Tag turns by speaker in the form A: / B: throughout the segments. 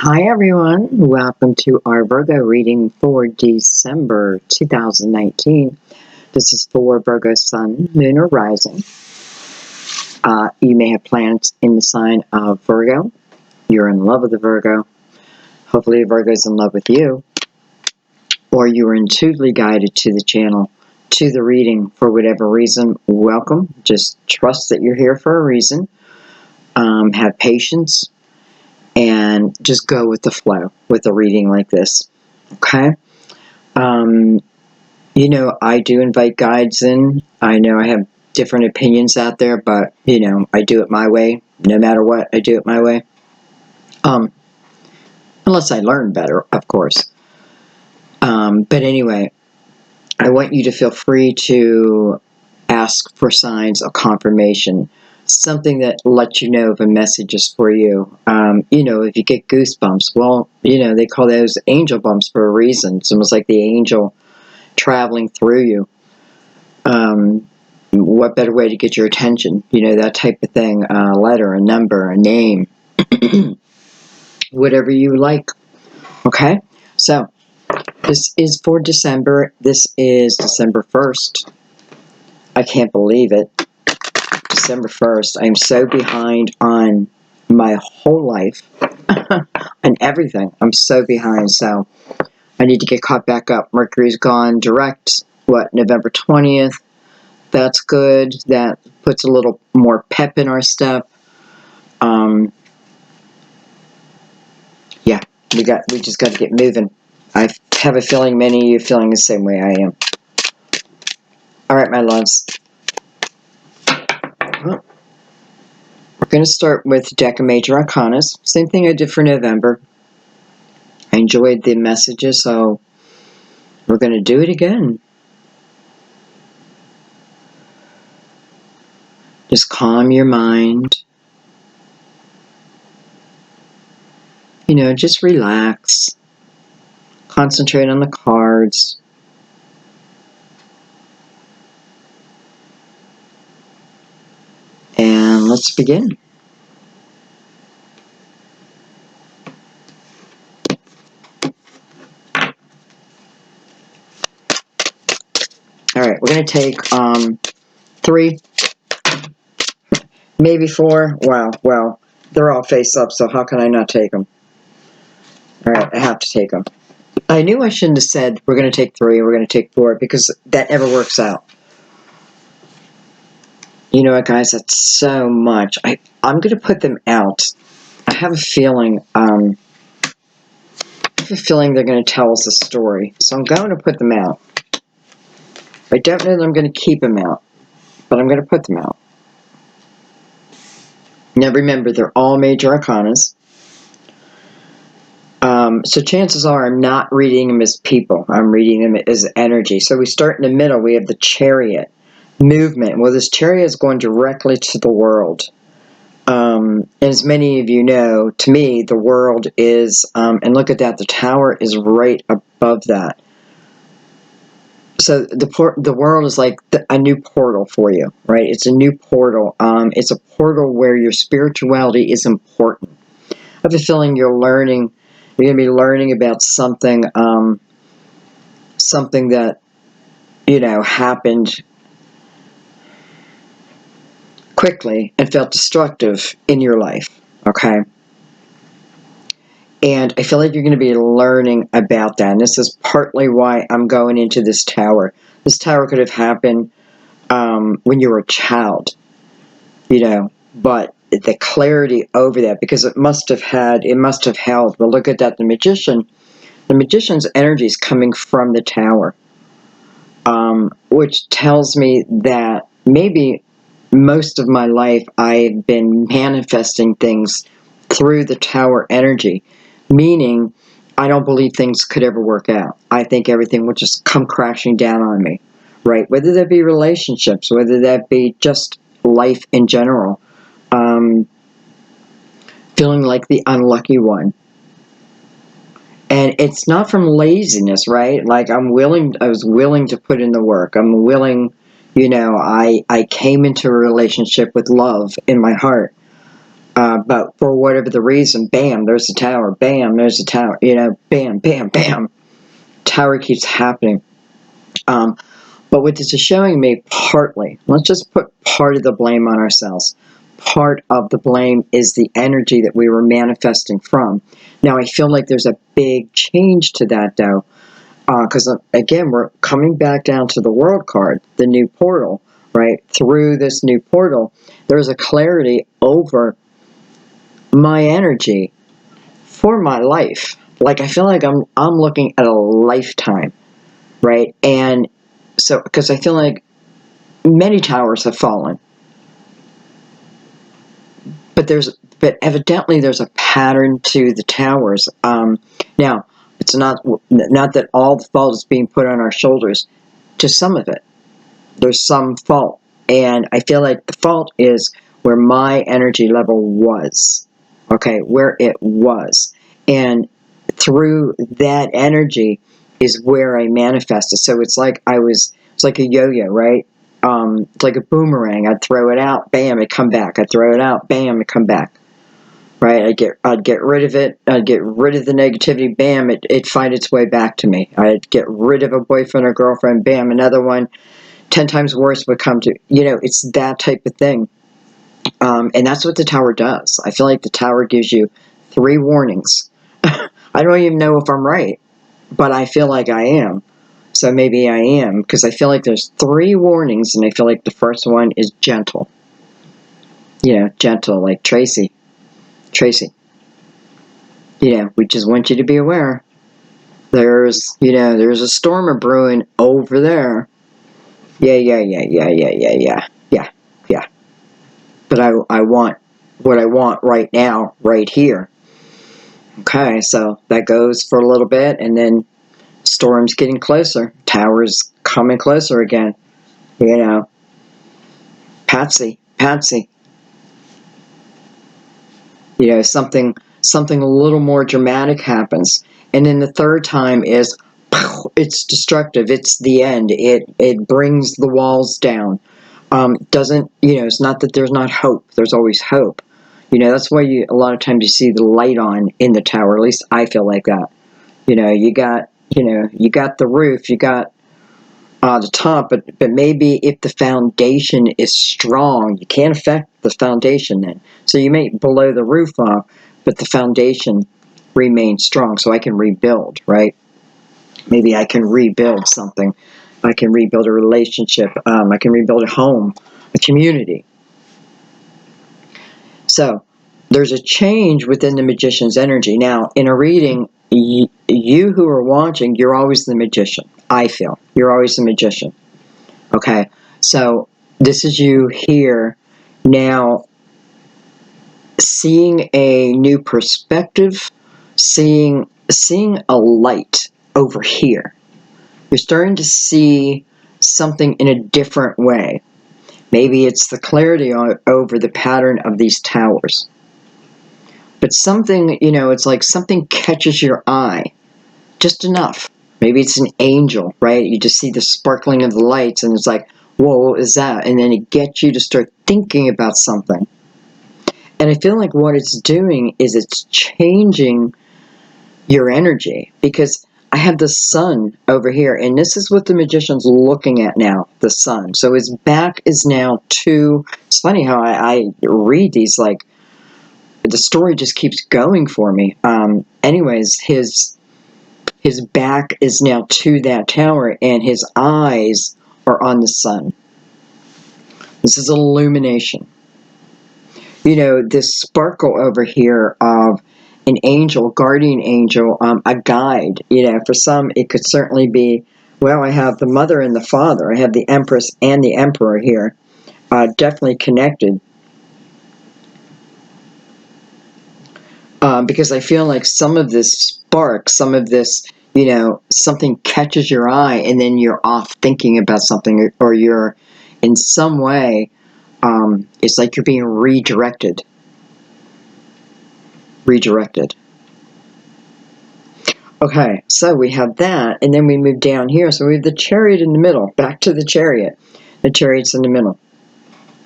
A: Hi everyone, welcome to our Virgo reading for December 2019. This is for Virgo Sun, Moon, or Rising. You may have planets in the sign of Virgo. You're in love with a Virgo. Hopefully a Virgo is in love with you. Or you are intuitively guided to the channel, to the reading for whatever reason. Welcome. Just trust that you're here for a reason. Have patience. And just go with the flow with a reading like this, okay? I do invite guides in. I know I have different opinions out there, but, I do it my way. No matter what, I do it my way. Unless I learn better, of course. But anyway, I want you to feel free to ask for signs of confirmation. Something that lets you know if a message is for you. If you get goosebumps, well, they call those angel bumps for a reason. It's almost like the angel traveling through you. What better way to get your attention? That type of thing. A letter, a number, a name, whatever you like. Okay? So, this is for December. This is December 1st. I can't believe it. December 1st. I am so behind on my whole life and everything. I'm so behind, so I need to get caught back up. Mercury's gone direct, November 20th. That's good. That puts a little more pep in our step. Yeah, we just got to get moving. I have a feeling many of you are feeling the same way I am. All right, my loves. Well, we're going to start with deck of major arcanas. Same thing I did for November. I enjoyed the messages, so we're going to do it again. Just calm your mind. Just relax. Concentrate on the cards. And let's begin. All right, we're going to take 3, maybe 4. Wow, well, they're all face up, so how can I not take them? All right, I have to take them. I knew I shouldn't have said we're going to take 3, we're going to take 4, because that never works out. You know what, guys? That's so much. I'm going to put them out. I have a feeling. They're going to tell us a story, so I'm going to put them out. I don't know that I'm going to keep them out, but I'm going to put them out. Now remember, they're all major arcanas. So chances are I'm not reading them as people. I'm reading them as energy. So we start in the middle. We have the Chariot movement. Well, this Chariot is going directly to the world. As many of you know, to me, the world is, and look at that, the tower is right above that. So the world is like a new portal for you, right? It's a new portal. It's a portal where your spirituality is important. I have a feeling you're going to be learning about something, something that, happened quickly and felt destructive in your life, okay? And I feel like you're going to be learning about that. And this is partly why I'm going into this tower. This tower could have happened when you were a child, but the clarity over that, because it must have held. But look at that, the magician's energy is coming from the tower, which tells me that maybe most of my life I've been manifesting things through the tower energy, meaning I don't believe things could ever work out. I think everything would just come crashing down on me, right? Whether that be relationships, whether that be just life in general, feeling like the unlucky one. And it's not from laziness, right? Like I was willing to put in the work. I'm willing, I came into a relationship with love in my heart. But for whatever the reason, bam, there's a tower, bam, there's a tower, bam, bam, bam. Tower keeps happening. But what this is showing me, partly, let's just put part of the blame on ourselves. Part of the blame is the energy that we were manifesting from. Now, I feel like there's a big change to that, though, because, again, we're coming back down to the world card, the new portal, right? Through this new portal, there's a clarity over my energy for my life. Like, I feel like I'm looking at a lifetime, right? And so, because I feel like many towers have fallen, but evidently there's a pattern to the towers. Now, it's not that all the fault is being put on our shoulders. To some of it, there's some fault, and I feel like the fault is where my energy level was. Okay, where it was, and through that energy is where I manifested. So it's like it's like a yo-yo, right? It's like a boomerang. I'd throw it out, bam, it'd come back. I'd throw it out, bam, it'd come back. Right? I'd get rid of it. I'd get rid of the negativity, bam, it'd find its way back to me. I'd get rid of a boyfriend or girlfriend, bam, another one, 10 times worse would come to, it's that type of thing. And that's what the tower does. I feel like the tower gives you 3 warnings. I don't even know if I'm right, but I feel like I am. So maybe I am, because I feel like there's 3 warnings, and I feel like the first one is gentle. Gentle, like Tracy. We just want you to be aware. There's a storm a brewing over there. Yeah. But I want what I want right now, right here. Okay, so that goes for a little bit, and then storm's getting closer. Tower's coming closer again. Patsy. Something a little more dramatic happens. And then the third time is, it's destructive. It's the end. It brings the walls down. It's not that there's not hope. There's always hope. That's why a lot of times you see the light on in the tower. At least I feel like that. You got the roof, you got the top, but maybe if the foundation is strong, you can't affect the foundation then. So you may blow the roof off, but the foundation remains strong, so I can rebuild, right? Maybe I can rebuild something. I can rebuild a relationship. I can rebuild a home, a community. So there's a change within the magician's energy. Now, in a reading, you who are watching, you're always the magician. I feel you're always the magician. Okay, so this is you here now, seeing a new perspective, seeing a light over here. You're starting to see something in a different way. Maybe it's the clarity over the pattern of these towers. But something, it's like something catches your eye. Just enough. Maybe it's an angel, right? You just see the sparkling of the lights, and it's like, whoa, what is that? And then it gets you to start thinking about something. And I feel like what it's doing is it's changing your energy, because I have the sun over here, and this is what the magician's looking at now, the sun. So his back is now to, it's funny how I read these, like, the story just keeps going for me. Anyways, his back is now to that tower, and his eyes are on the sun. This is illumination. This sparkle over here of an angel, guardian angel, a guide. For some, it could certainly be, well, I have the mother and the father. I have the empress and the emperor here. Definitely connected. Because I feel like some of this spark, some of this, something catches your eye, and then you're off thinking about something, or you're in some way, it's like you're being redirected. Okay, so we have that, and then we move down here. So we have the chariot in the middle. Back to the chariot. The chariot's in the middle.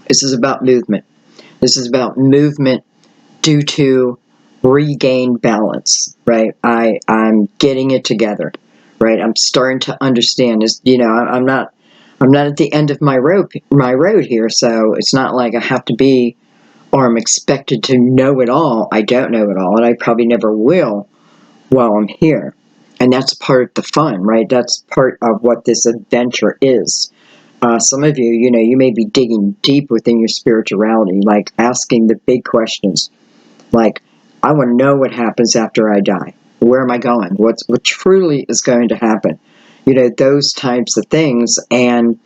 A: This is about movement. This is about movement due to regain balance, right? I'm getting it together, right? I'm starting to understand this. I'm not at the end of my road here, so it's not like I have to be, or I'm expected to know it all. I don't know it all, and I probably never will while I'm here. And that's part of the fun, right? That's part of what this adventure is. Some of you, you may be digging deep within your spirituality, like asking the big questions, like, I want to know what happens after I die. Where am I going? What truly is going to happen? Those types of things, and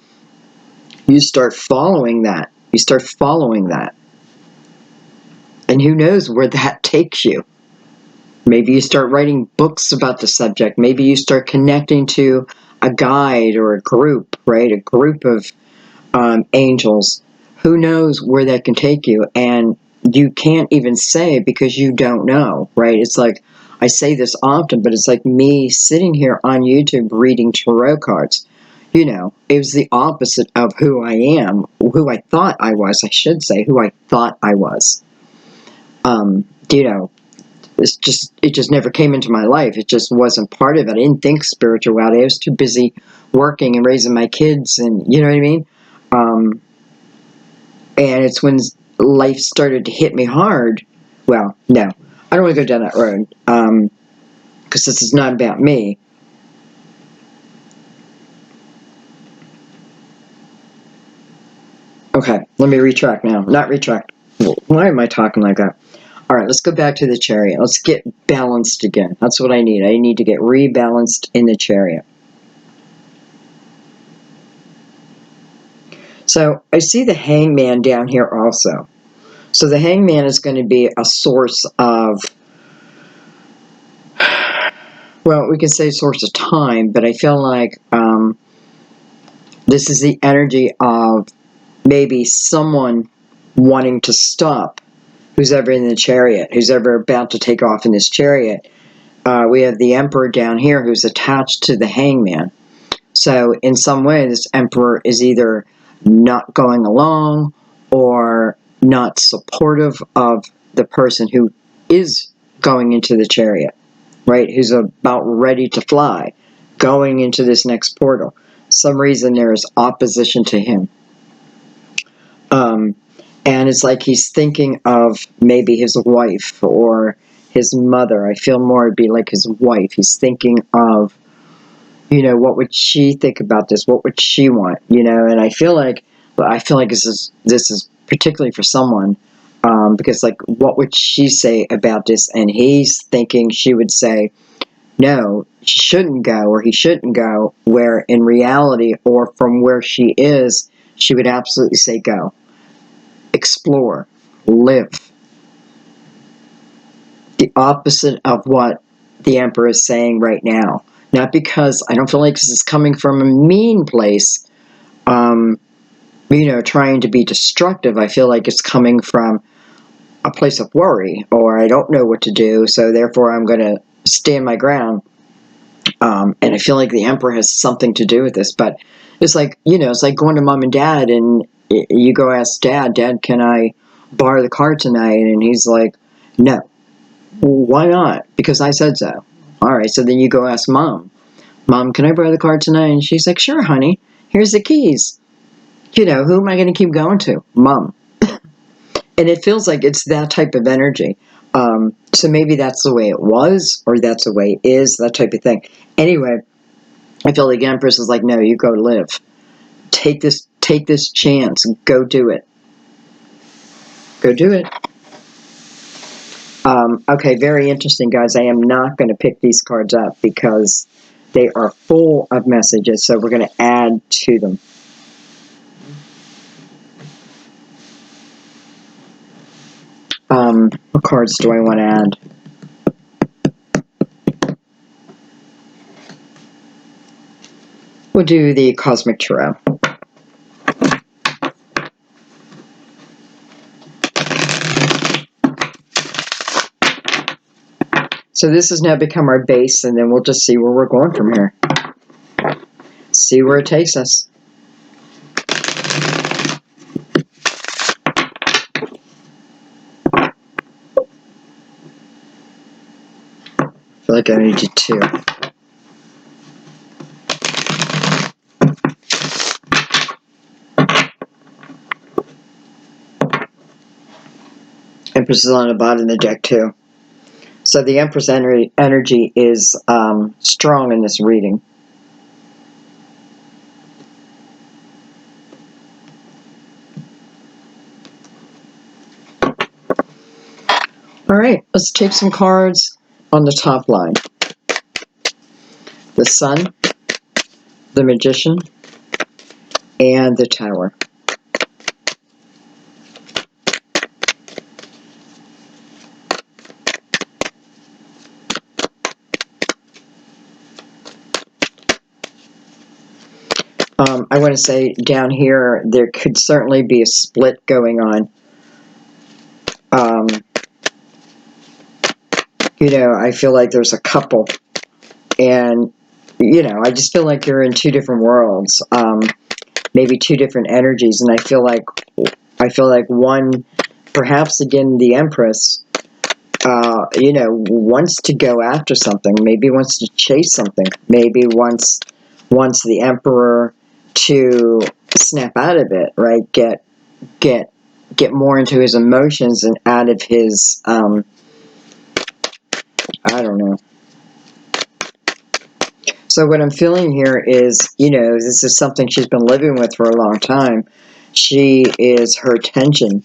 A: you start following that. You start following that. And who knows where that takes you? Maybe you start writing books about the subject. Maybe you start connecting to a guide or a group, right? A group of angels. Who knows where that can take you? And you can't even say because you don't know, right? It's like, I say this often, but it's like me sitting here on YouTube reading tarot cards. It was the opposite of who I am, who I thought I was, I should say, who I thought I was. It just never came into my life. It just wasn't part of it. I didn't think spirituality. I was too busy working and raising my kids, and you know what I mean? And it's when life started to hit me hard. Well, no, I don't want to go down that road, because this is not about me. Okay, let me retract now. Not retract. Why am I talking like that? All right, let's go back to the chariot. Let's get balanced again. That's what I need. I need to get rebalanced in the chariot. So I see the hangman down here also. So the hangman is going to be a source of, well, we can say source of time, but I feel like this is the energy of maybe someone wanting to stop who's ever in the chariot, who's ever about to take off in this chariot. We have the emperor down here who's attached to the hangman. So in some way, this emperor is either not going along or not supportive of the person who is going into the chariot, right? Who's about ready to fly, going into this next portal. Some reason there is opposition to him. And it's like he's thinking of maybe his wife or his mother. I feel more it'd be like his wife. He's thinking of, what would she think about this? What would she want? And I feel like this is particularly for someone, because like, what would she say about this? And he's thinking she would say, no, she shouldn't go, or he shouldn't go, where in reality, or from where she is, she would absolutely say go. Explore, live. The opposite of what the emperor is saying right now. Not because I don't feel like this is coming from a mean place, trying to be destructive. I feel like it's coming from a place of worry, or I don't know what to do, so therefore I'm going to stand my ground. And I feel like the emperor has something to do with this, but it's like, it's like going to mom and dad, and you go ask dad, can I borrow the car tonight? And he's like, no. Well, why not? Because I said so. All right, so then you go ask mom, can I borrow the car tonight? And she's like, sure, honey, here's the keys. Who am I going to keep going to? Mom. And it feels like it's that type of energy. So maybe that's the way it was, or that's the way it is, that type of thing. Anyway, I feel like Empress is like, no, you go live. Take this chance. Go do it. Go do it. Okay, very interesting, guys. I am not going to pick these cards up because they are full of messages, so we're going to add to them. What cards do I want to add? We'll do the Cosmic Tarot. So this has now become our base, and then we'll just see where we're going from here. See where it takes us. feel like I need to two. Empress is on the bottom of the deck too. So the Empress energy is strong in this reading. All right, let's take some cards on the top line. The Sun, the Magician, and the Tower. I want to say down here, there could certainly be a split going on. I feel like there's a couple, and, I just feel like you're in two different worlds, maybe two different energies, and I feel like one, perhaps again, the Empress, wants to go after something, maybe wants to chase something, maybe wants the Emperor to snap out of it, right? Get more into his emotions and out of his, I don't know. So what I'm feeling here is, this is something she's been living with for a long time. Her attention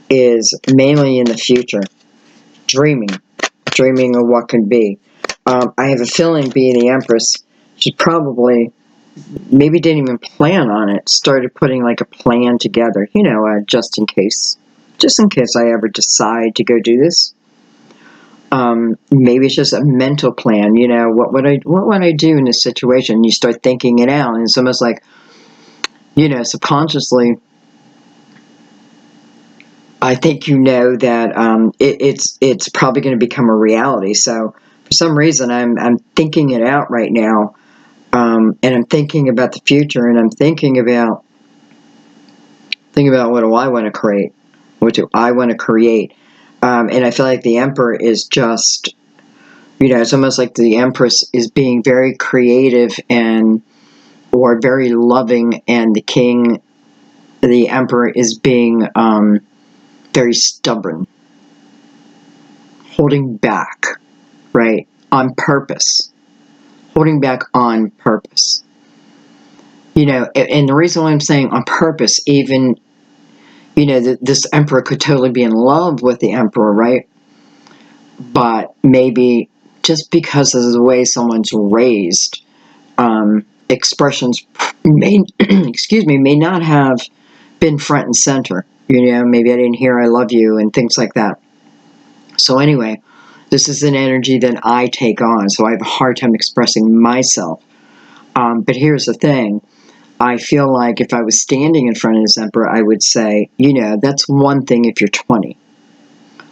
A: is mainly in the future, dreaming of what can be. I have a feeling, being the Empress, she probably maybe didn't even plan on it, started putting like a plan together, just in case I ever decide to go do this. Maybe it's just a mental plan, what would I do in this situation? And you start thinking it out, and it's almost like, subconsciously, I think that it's probably going to become a reality. So for some reason, I'm thinking it out right now, and I'm thinking about the future, and I'm thinking about what do I want to create? What do I want to create? And I feel like the Emperor is just, it's almost like the Empress is being very creative or very loving, and the Emperor is being very stubborn, holding back, right? On purpose. Holding back on purpose. And the reason why I'm saying on purpose, even, this Emperor could totally be in love with the Emperor, right? But maybe just because of the way someone's raised, expressions may not have been front and center. Maybe I didn't hear I love you and things like that. So anyway, this is an energy that I take on, so I have a hard time expressing myself. But here's the thing. I feel like if I was standing in front of this Emperor, I would say, that's one thing if you're 20,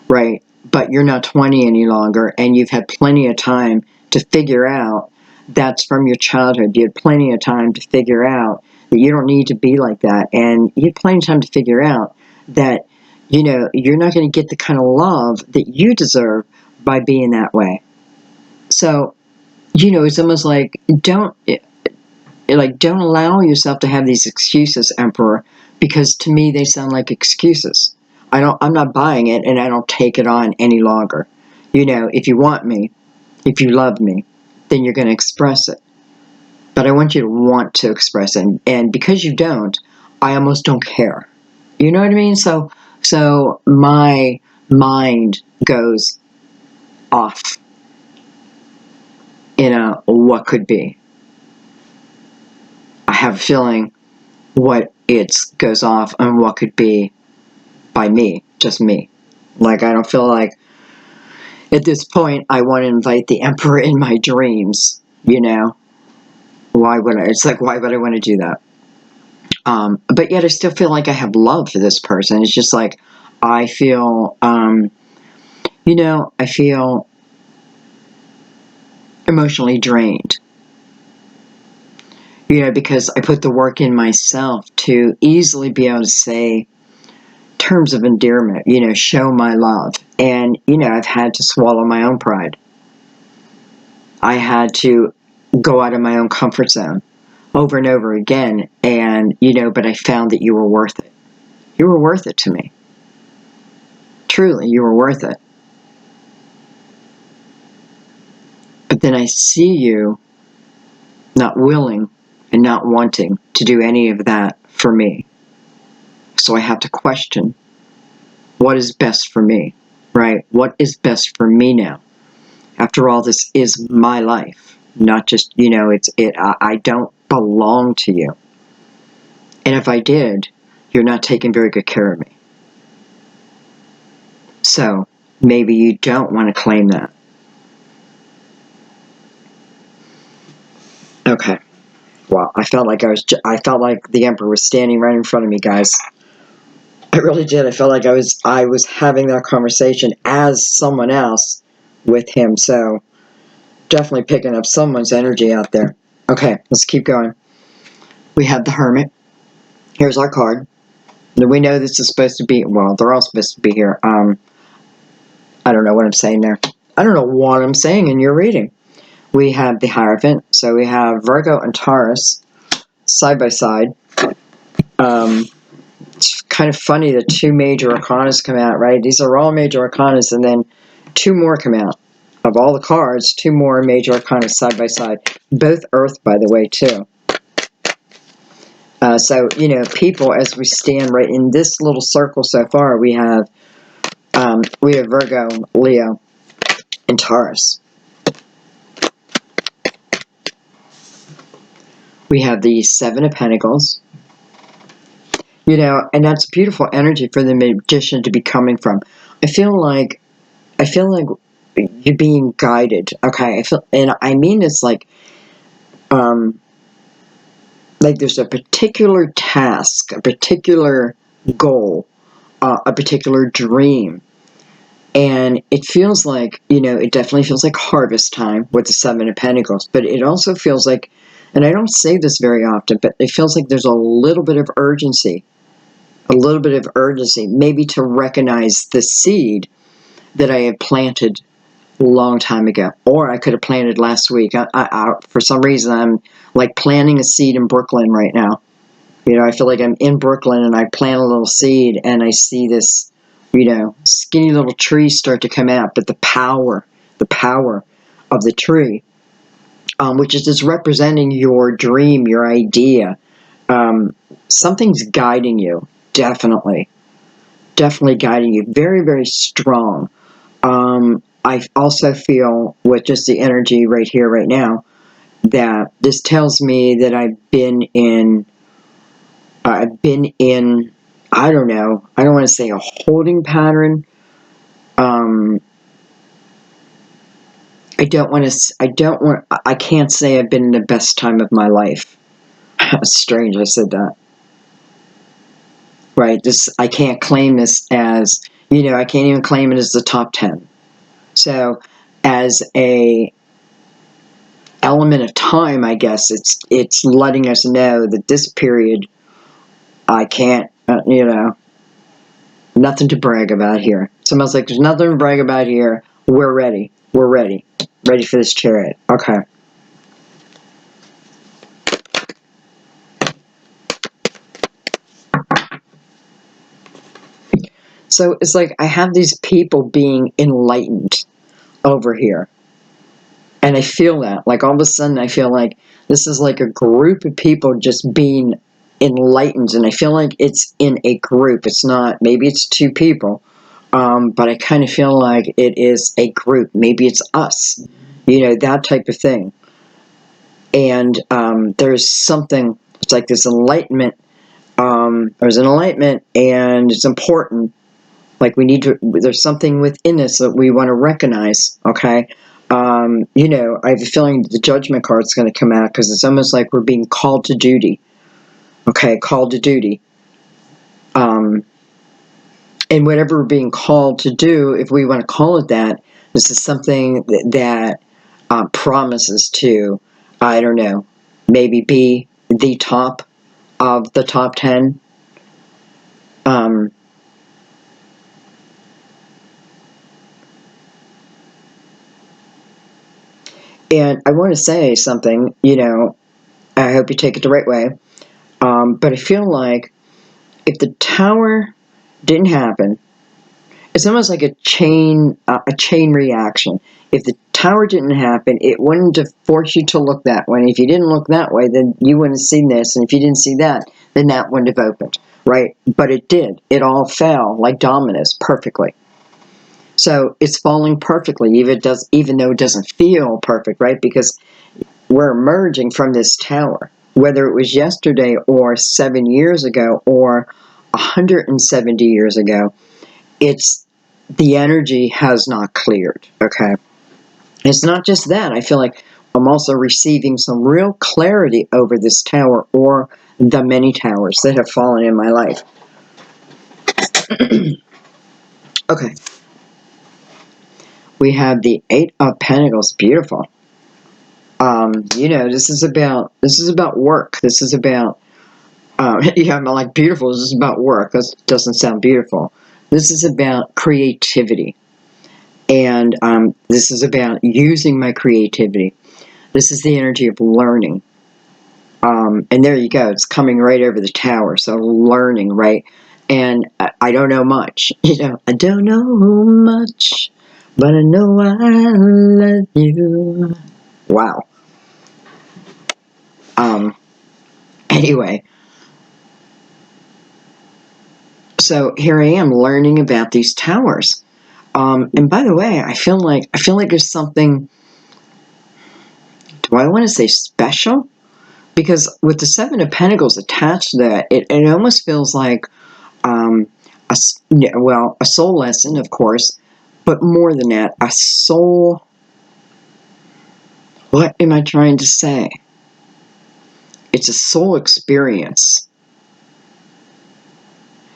A: right? But you're not 20 any longer, and you've had plenty of time to figure out that's from your childhood. You had plenty of time to figure out that you don't need to be like that, and you had plenty of time to figure out that, you're not going to get the kind of love that you deserve by being that way. So, it's almost like, don't allow yourself to have these excuses, Emperor, because to me they sound like excuses. I'm not buying it, and I don't take it on any longer. If you want me, if you love me, then you're going to express it. But I want you to want to express it, and because you don't, I almost don't care. You know what I mean? So my mind goes off in a what could be. I have a feeling what it goes off on what could be by me, just me. Like, I don't feel like at this point I want to invite the Emperor in my dreams, Why would I? It's like, why would I want to do that? But yet I still feel like I have love for this person. It's just like, I feel, I feel emotionally drained. Because I put the work in myself to easily be able to say terms of endearment, show my love. And, I've had to swallow my own pride. I had to go out of my own comfort zone over and over again. And, but I found that you were worth it. You were worth it to me. Truly, you were worth it. But then I see you not willing and not wanting to do any of that for me. So I have to question, what is best for me, right? What is best for me now? After all, this is my life, not just, I don't belong to you. And if I did, you're not taking very good care of me. So maybe you don't want to claim that. Okay. Well, I felt like the Emperor was standing right in front of me, guys. I really did. I felt like I was having that conversation as someone else with him. So definitely picking up someone's energy out there. Okay, let's keep going. We have the Hermit. Here's our card. Now, we know this is supposed to be, well, they're all supposed to be here. I don't know what I'm saying there. I don't know what I'm saying in your reading. We have the Hierophant. So we have Virgo and Taurus side by side. It's kind of funny that two major arcanas come out, right? These are all major arcanas, and then two more come out. Of all the cards, two more major arcanas side by side. Both Earth, by the way, too. So, people, as we stand right in this little circle so far, we have Virgo, Leo, and Taurus. We have the Seven of Pentacles. And that's beautiful energy for the Magician to be coming from. I feel like you're being guided. Okay, and I mean this like there's a particular task, a particular goal, a particular dream. And it feels like, it definitely feels like harvest time with the Seven of Pentacles. But it also feels like, and I don't say this very often, but it feels like there's a little bit of urgency. Maybe to recognize the seed that I had planted a long time ago. Or I could have planted last week. For some reason, I'm like planting a seed in Brooklyn right now. I feel like I'm in Brooklyn and I plant a little seed and I see this, skinny little tree start to come out. But the power of the tree, which is just representing your dream, your idea, something's guiding you, definitely guiding you, very, very strong. I also feel with just the energy right here, right now, that this tells me that I've been in, I don't know, I don't want to say a holding pattern. I can't say I've been in the best time of my life. Strange I said that. Right, I can't claim this as, I can't even claim it as the top 10. So, as a element of time, I guess it's letting us know that this period, I can't, nothing to brag about here. It's almost like there's nothing to brag about here. We're ready. We're ready. Ready for this Chariot. Okay. So it's like I have these people being enlightened over here. And I feel that. Like all of a sudden I feel like this is like a group of people just being enlightened. And I feel like it's in a group. It's not, maybe it's two people. But I kind of feel like it is a group. Maybe it's us. That type of thing. And there's something, it's like this enlightenment. There's an enlightenment and it's important. Like there's something within us that we want to recognize, okay? I have a feeling the Judgment card's going to come out because it's almost like we're being called to duty, okay? Called to duty. And whatever we're being called to do, if we want to call it that, this is something that promises to, I don't know, maybe be the top of the top 10. And I want to say something, I hope you take it the right way. But I feel like if the tower didn't happen, it's almost like a chain reaction. If the tower didn't happen, it wouldn't have forced you to look that way. And if you didn't look that way, then you wouldn't have seen this. And if you didn't see that, then that wouldn't have opened, right? But it did. It all fell like dominoes perfectly. So it's falling perfectly, even though it doesn't feel perfect, right? Because we're emerging from this tower, whether it was yesterday or 7 years ago or 170 years ago. It's the energy has not cleared. Okay, it's not just that. I feel like I'm also receiving some real clarity over this tower or the many towers that have fallen in my life. Okay, we have the Eight of Pentacles. Beautiful. This is about work. This is about I'm like beautiful. This is about work. That doesn't sound beautiful. This is about creativity, and this is about using my creativity. This is the energy of learning. And there you go. It's coming right over the tower. So learning, right? And I don't know much. I don't know much, but I know I love you. Wow. Anyway, so here I am learning about these towers. And by the way, I feel like there's something. Do I want to say special? Because with the Seven of Pentacles attached to that, it almost feels like a soul lesson, of course, but more than that, a soul. What am I trying to say? It's a soul experience.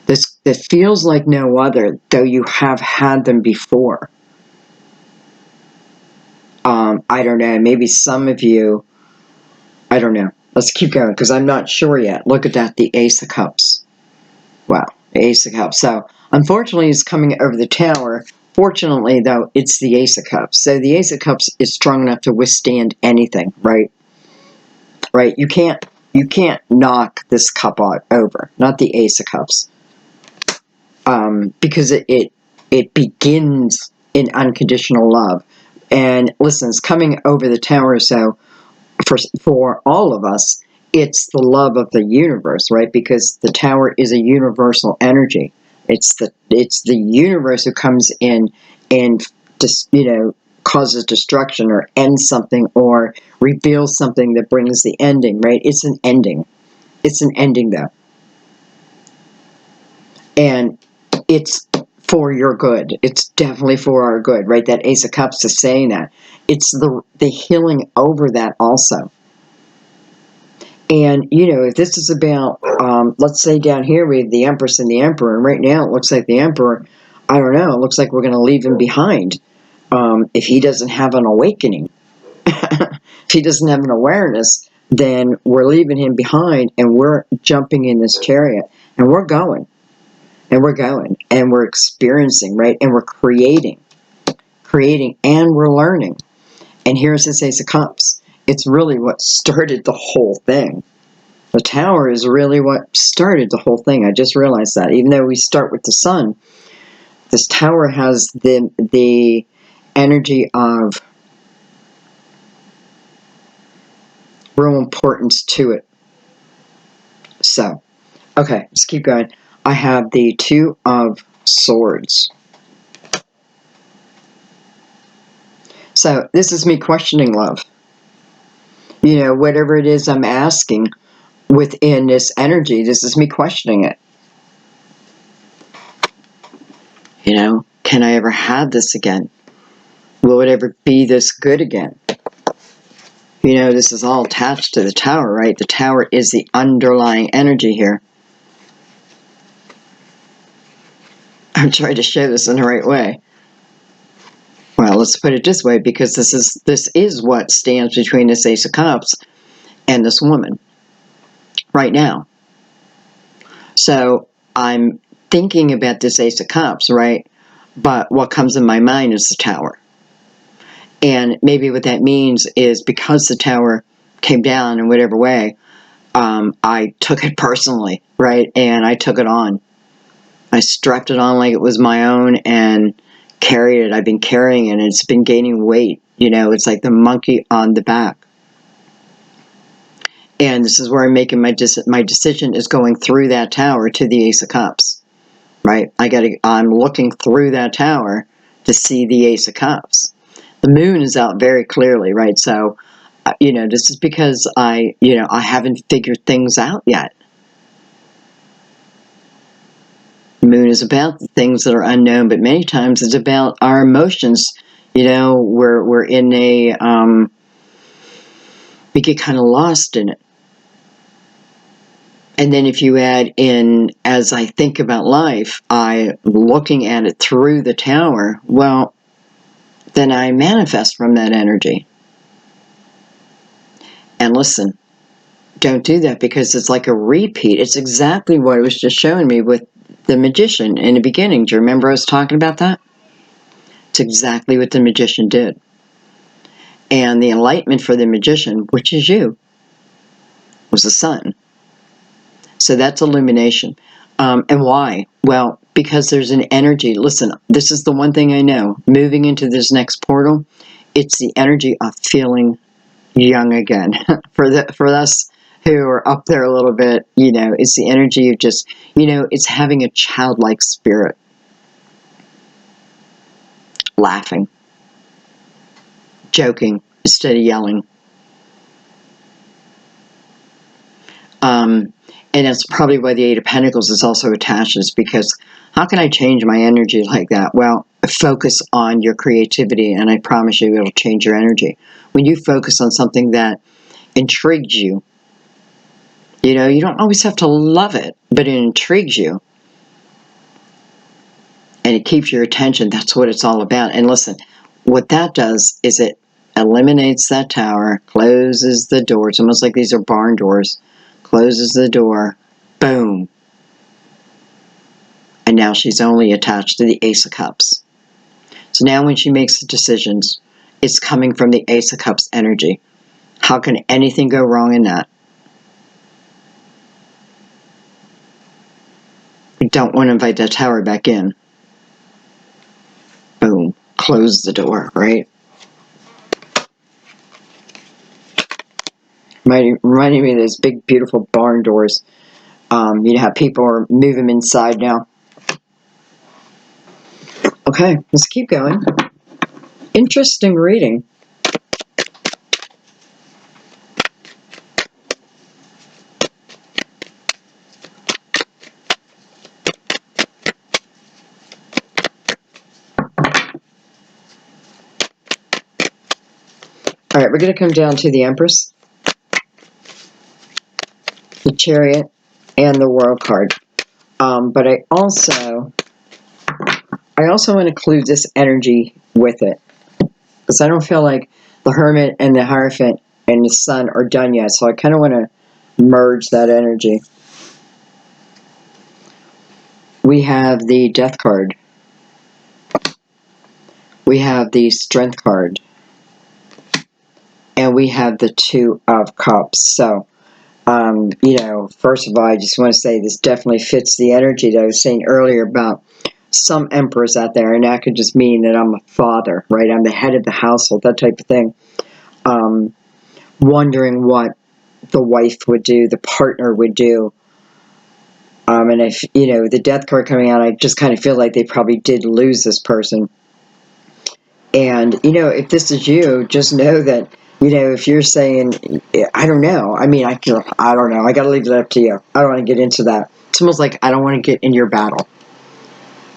A: That feels like no other, though you have had them before. I don't know. Maybe some of you. I don't know. Let's keep going because I'm not sure yet. Look at that, the Ace of Cups. Wow, the Ace of Cups. So, unfortunately, it's coming over the tower. Fortunately, though, it's the Ace of Cups. So the Ace of Cups is strong enough to withstand anything, right? Right? You can't knock this cup over. Not the Ace of Cups, because it begins in unconditional love. And listen, it's coming over the tower. So for all of us, it's the love of the universe, right? Because the tower is a universal energy. It's the universe who comes in and just causes destruction or ends something or reveals something that brings the ending, right? It's an ending. It's an ending though, and it's for your good. It's definitely for our good, right? That Ace of Cups is saying that. It's the healing over that also. And, if this is about, let's say down here we have the Empress and the Emperor, and right now it looks like the Emperor, I don't know, it looks like we're going to leave him behind if he doesn't have an awakening. If he doesn't have an awareness, then we're leaving him behind and we're jumping in this chariot and we're going and we're going and we're experiencing, right? And we're creating and we're learning. And here's this Ace of Cups. It's really what started the whole thing. The tower is really what started the whole thing. I just realized that. Even though we start with the sun, this tower has the energy of real importance to it. So, okay, let's keep going. I have the Two of Swords. So, this is me questioning love. Whatever it is I'm asking within this energy, this is me questioning it. Can I ever have this again? Will it ever be this good again? This is all attached to the tower, right? The tower is the underlying energy here. I'm trying to show this in the right way. Well, let's put it this way, because this is what stands between this Ace of Cups and this woman right now. So I'm thinking about this Ace of Cups, right? But what comes in my mind is the tower. And maybe what that means is because the tower came down in whatever way, I took it personally, right? And I took it on. I strapped it on like it was my own and carried it. I've been carrying it, and it's been gaining weight. You know, it's like the monkey on the back. And this is where I'm making my decision is going through that tower to the Ace of Cups, right? I'm looking through that tower to see the Ace of Cups. The moon is out very clearly, right? So, this is because I haven't figured things out yet. The moon is about the things that are unknown, but many times it's about our emotions. We're in we get kind of lost in it. And then if you add in, as I think about life, I looking at it through the tower, well, then I manifest from that energy. And listen, don't do that because it's like a repeat. It's exactly what it was just showing me with the magician in the beginning. Do you remember I was talking about that? It's exactly what the magician did. And the enlightenment for the magician, which is you, was the sun. So that's illumination. And why? Well, because there's an energy. Listen, this is the one thing I know. Moving into this next portal, it's the energy of feeling young again. For us who are up there a little bit, it's the energy of just, it's having a childlike spirit. Laughing. Joking instead of yelling. And that's probably why the Eight of Pentacles is also attached, is because how can I change my energy like that? Well, focus on your creativity, and I promise you it'll change your energy. When you focus on something that intrigues you, you don't always have to love it, but it intrigues you. And it keeps your attention. That's what it's all about. And listen, what that does is it eliminates that tower, closes the door. It's almost like these are barn doors. Closes the door, boom. And now she's only attached to the Ace of Cups. So now when she makes the decisions, it's coming from the Ace of Cups energy. How can anything go wrong in that? We don't want to invite that tower back in. Boom. Close the door, right? Reminding me of those big, beautiful barn doors. How people are moving inside now. Okay, let's keep going. Interesting reading. All right, we're going to come down to the Empress, the Chariot, and the World card. But I also want to include this energy with it, because I don't feel like the Hermit and the Hierophant and the Sun are done yet, so I kind of want to merge that energy. We have the Death card. We have the Strength card. And we have the Two of Cups. So, first of all, I just want to say this definitely fits the energy that I was saying earlier about some emperors out there, and that could just mean that I'm a father, right? I'm the head of the household, that type of thing. Wondering what the wife would do, the partner would do. And if, the Death card coming out, I just kind of feel like they probably did lose this person. And, if this is you, just know that, if you're saying, I don't know. I mean, I don't know. I got to leave it up to you. I don't want to get into that. It's almost like I don't want to get in your battle.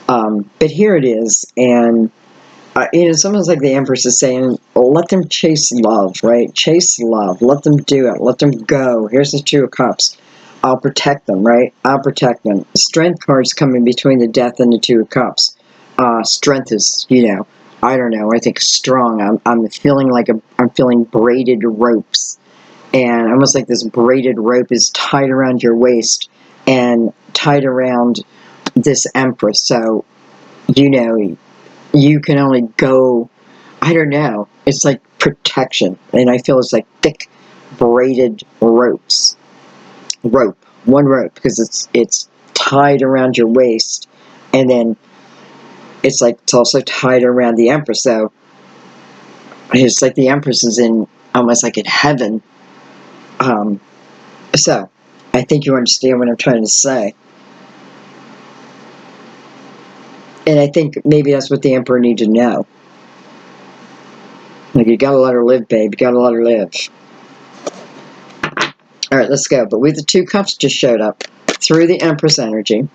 A: But here it is. And, it's almost like the Empress is saying, let them chase love, right? Chase love. Let them do it. Let them go. Here's the Two of Cups. I'll protect them, right? I'll protect them. Strength card's coming between the Death and the Two of Cups. Strength is, I don't know. I think strong. I'm feeling like I'm feeling braided ropes, and almost like this braided rope is tied around your waist and tied around this Empress. So, you can only go I don't know. It's like protection. And I feel it's like thick braided one rope, because it's tied around your waist, and then it's like it's also tied around the Empress. So it's like the Empress is in almost like in heaven. So I think you understand what I'm trying to say. And I think maybe that's what the Emperor needs to know. Like, you gotta let her live, babe. You gotta let her live. All right, let's go. But with the 2 cups just showed up through the Empress energy.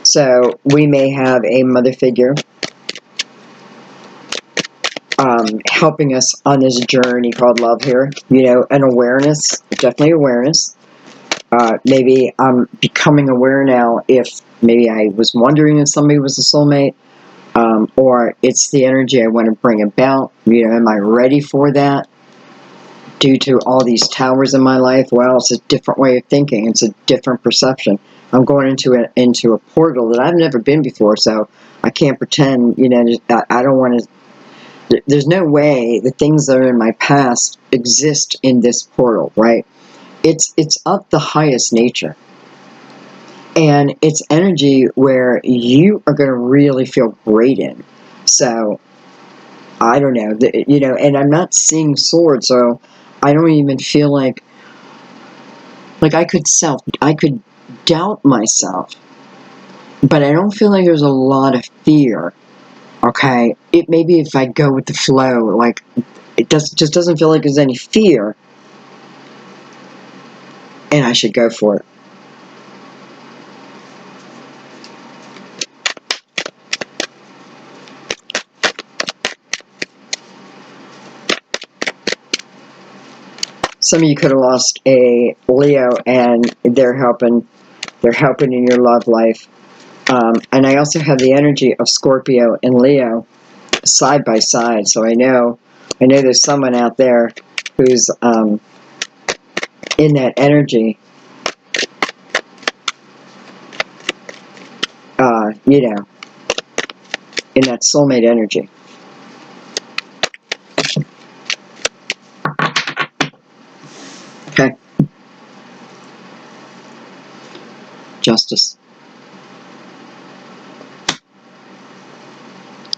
A: So we may have a mother figure helping us on this journey called love here. You know, an awareness, definitely awareness. Maybe I'm becoming aware now if maybe I was wondering if somebody was a soulmate, or it's the energy I want to bring about. You know, am I ready for that? Due to all these towers in my life, well, it's a different way of thinking. It's a different perception. I'm going into a portal that I've never been before, so I can't pretend. You know, I don't want to. There's no way the things that are in my past exist in this portal, right? It's of the highest nature, and it's energy where you are going to really feel great in. So I don't know, you know, and I'm not seeing swords, so I don't even feel like I could doubt myself, but I don't feel like there's a lot of fear. Okay, it maybe if I go with the flow, like just doesn't feel like there's any fear, and I should go for it. Some of you could have lost a Leo, and they're helping in your love life. And I also have the energy of Scorpio and Leo side by side. So I know there's someone out there who's in that energy. You know, in that soulmate energy. Okay. Justice.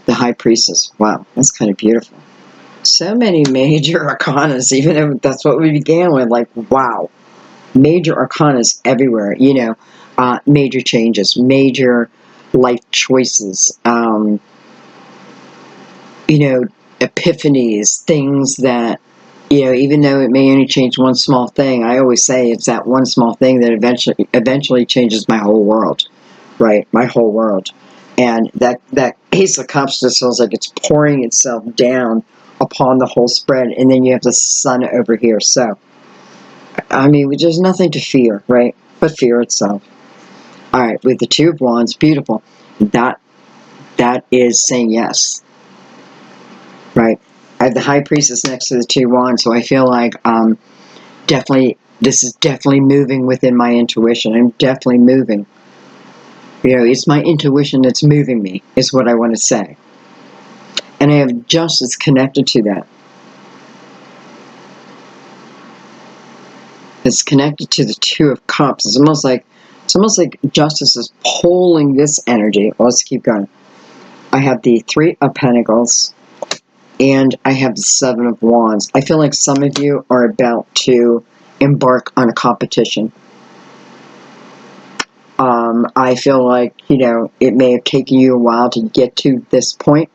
A: The High Priestess. Wow, that's kind of beautiful. So many major arcanas, even if that's what we began with. Like, wow. Major arcanas everywhere. You know, major changes, major life choices. You know, epiphanies, things that, you know, even though it may only change one small thing, I always say it's that one small thing that eventually changes my whole world, right? My whole world. And that Ace of Cups just feels like it's pouring itself down upon the whole spread, and then you have the Sun over here. So, I mean, there's nothing to fear, right? But fear itself. All right, with the Two of Wands, beautiful. That is saying yes. Right. I have the High Priestess next to the Two Wands, so I feel like this is definitely moving within my intuition. I'm definitely moving. You know, it's my intuition that's moving me, is what I want to say. And I have Justice connected to that. It's connected to the Two of Cups. It's almost like Justice is pulling this energy. Well, let's keep going. I have the Three of Pentacles, and I have the Seven of Wands. I feel like some of you are about to embark on a competition. I feel like, you know, it may have taken you a while to get to this point.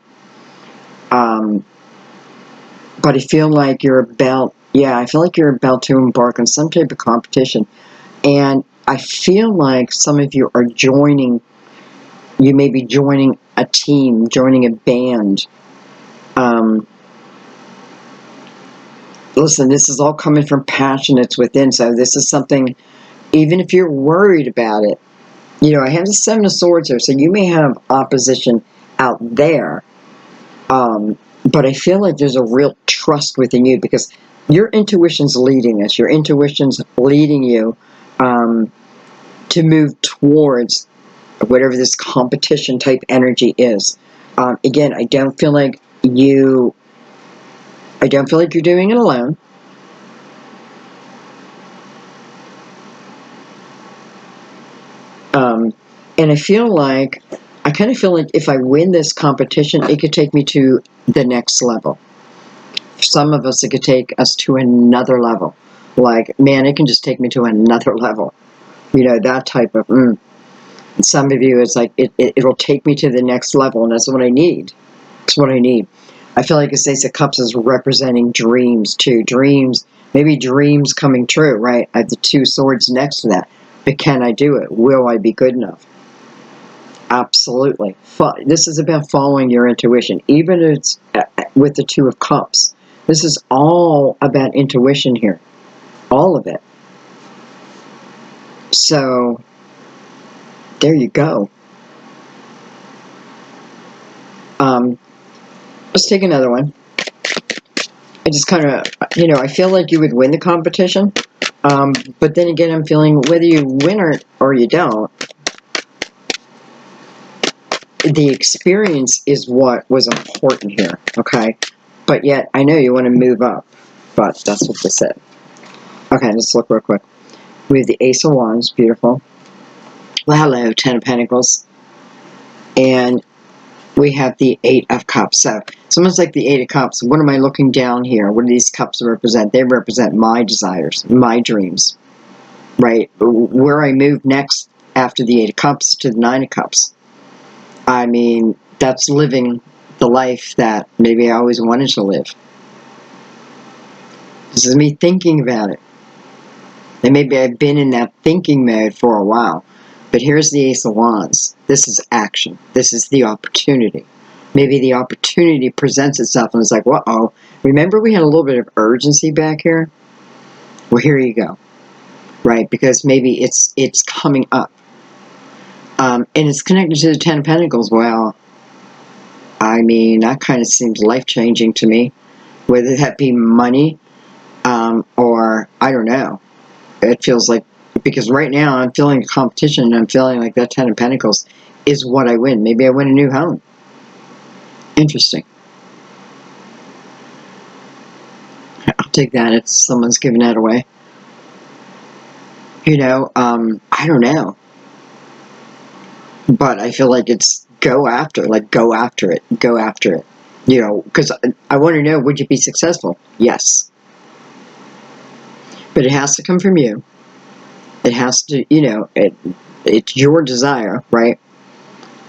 A: But I feel like you're about to embark on some type of competition. And I feel like some of you are you may be joining a team, joining a band. Listen, this is all coming from passion that's within, so this is something, even if you're worried about it, you know, I have the Seven of Swords here, so you may have opposition out there, but I feel like there's a real trust within you, because your intuition's leading us, your intuition's leading you to move towards whatever this competition type energy is. Again, I don't feel like you're doing it alone. And I kind of feel like if I win this competition, it could take me to the next level. For some of us, it could take us to another level. Like, man, it can just take me to another level. That type of, And some of you, it's like, it'll take me to the next level, and that's what I need. That's what I need. I feel like this Ace of Cups is representing dreams, too. Dreams, maybe dreams coming true, right? I have the 2 swords next to that. But can I do it? Will I be good enough? Absolutely. This is about following your intuition. Even if it's with the 2 of Cups. This is all about intuition here. All of it. So, there you go. Let's take another one. I just kind of, I feel like you would win the competition. But then again, I'm feeling whether you win or you don't, the experience is what was important here, okay? But yet, I know you want to move up, but that's what this said. Okay, let's look real quick. We have the Ace of Wands, beautiful. Well, hello, 10 of Pentacles. And we have the 8 of Cups. So, it's almost like the 8 of Cups. What am I looking down here? What do these cups represent? They represent my desires, my dreams, right? Where I move next after the 8 of Cups to the 9 of Cups. I mean, that's living the life that maybe I always wanted to live. This is me thinking about it. And maybe I've been in that thinking mode for a while. But here's the Ace of Wands. This is action. This is the opportunity. Maybe the opportunity presents itself and it's like, uh-oh. Remember we had a little bit of urgency back here? Well, here you go. Right? Because maybe it's coming up. And it's connected to the 10 of Pentacles. Well, I mean, that kind of seems life-changing to me. Whether that be money, or I don't know. It feels like, because right now I'm feeling a competition and I'm feeling like that 10 of Pentacles is what I win. Maybe I win a new home. Interesting. I'll take that if someone's giving that away. I don't know. But I feel like it's go after it. Go after it. Because I want to know, would you be successful? Yes. But it has to come from you. It has to, it's your desire, right?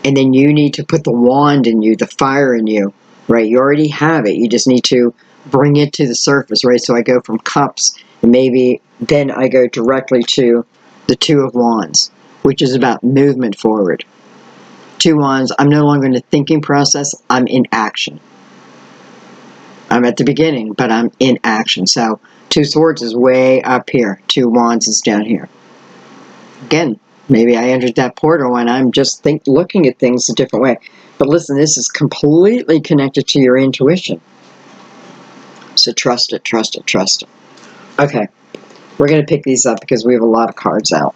A: And then you need to put the wand in you, the fire in you, right? You already have it. You just need to bring it to the surface, right? So I go from Cups, and maybe then I go directly to the 2 of Wands, which is about movement forward. 2 Wands, I'm no longer in the thinking process. I'm in action. I'm at the beginning, but I'm in action. So 2 Swords is way up here. 2 Wands is down here. Again, maybe I entered that portal and I'm just looking at things a different way. But listen, this is completely connected to your intuition. So trust it, trust it, trust it. Okay, we're going to pick these up because we have a lot of cards out.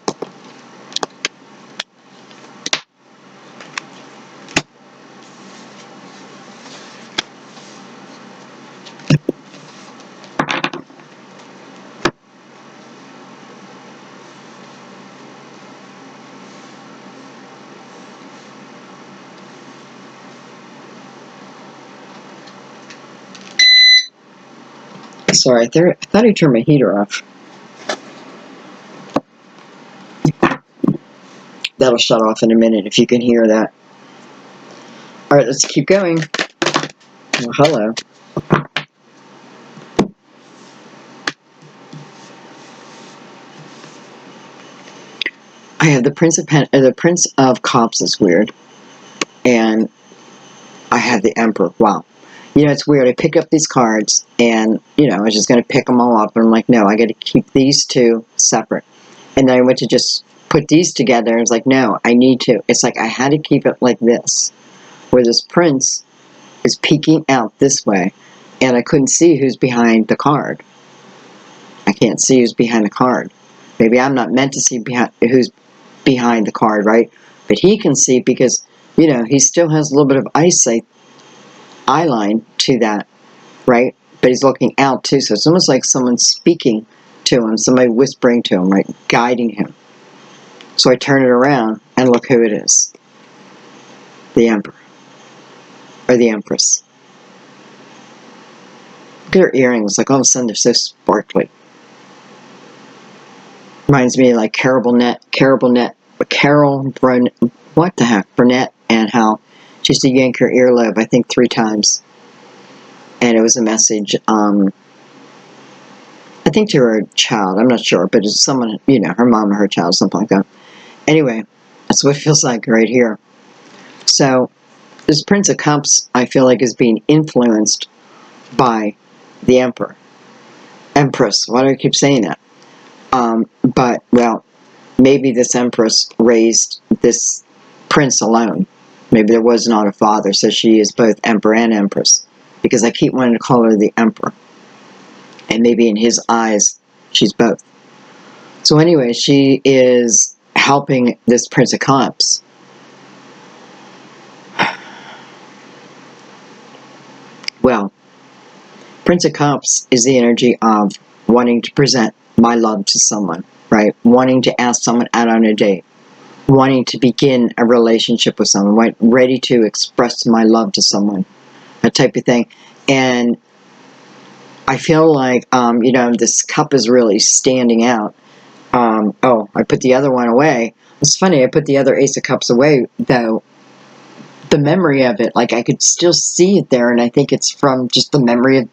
A: Sorry, I thought I turned my heater off. That'll shut off in a minute if you can hear that. Alright, let's keep going. Well, hello. I have the Prince of Cups is weird. And I have the Emperor. Wow. It's weird. I pick up these cards and, I was just going to pick them all up. And I'm like, no, I got to keep these 2 separate. And then I went to just put these together. And it's like, no, I need to. It's like I had to keep it like this, where this prince is peeking out this way. And I couldn't see who's behind the card. I can't see who's behind the card. Maybe I'm not meant to see who's behind the card, right? But he can see because, you know, he still has a little bit of eyesight, eye line to that, right? But he's looking out too, so it's almost like someone's speaking to him, somebody whispering to him, right? Guiding him. So I turn it around and look who it is. The Emperor. Or the Empress. Look at her earrings, like all of a sudden they're so sparkly. Reminds me of like Carol Burnett, what the heck, Burnett, and how she used to yank her earlobe, I think 3 times. And it was a message, I think to her child, I'm not sure, but it's someone, you know, her mom or her child, something like that. Anyway, that's what it feels like right here. So, this Prince of Cups, I feel like, is being influenced by the Emperor. Empress, why do I keep saying that? But, well, maybe this Empress raised this Prince alone. Maybe there was not a father, so she is both Emperor and Empress. Because I keep wanting to call her the Emperor. And maybe in his eyes, she's both. So anyway, she is helping this Prince of Cups. Well, Prince of Cups is the energy of wanting to present my love to someone, right? Wanting to ask someone out on a date. Wanting to begin a relationship with someone, right? Ready to express my love to someone. That type of thing. And I feel like, you know, this cup is really standing out. Oh, I put the other one away. It's funny, I put the other Ace of Cups away, though the memory of it, like I could still see it there, and I think it's from just the memory of,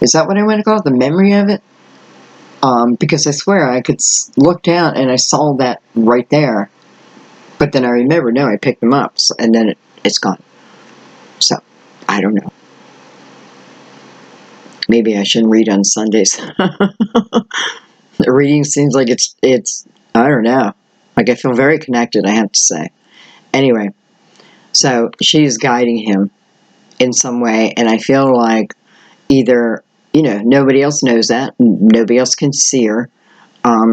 A: is that what I want to call it? The memory of it? Because I swear I could look down and I saw that right there. But then I remember, no, I picked them up, so, and then it's gone. So, I don't know. Maybe I shouldn't read on Sundays. The reading seems like it's, I don't know. Like I feel very connected, I have to say. Anyway, so she's guiding him in some way, and I feel like either, you know, nobody else knows that, nobody else can see her.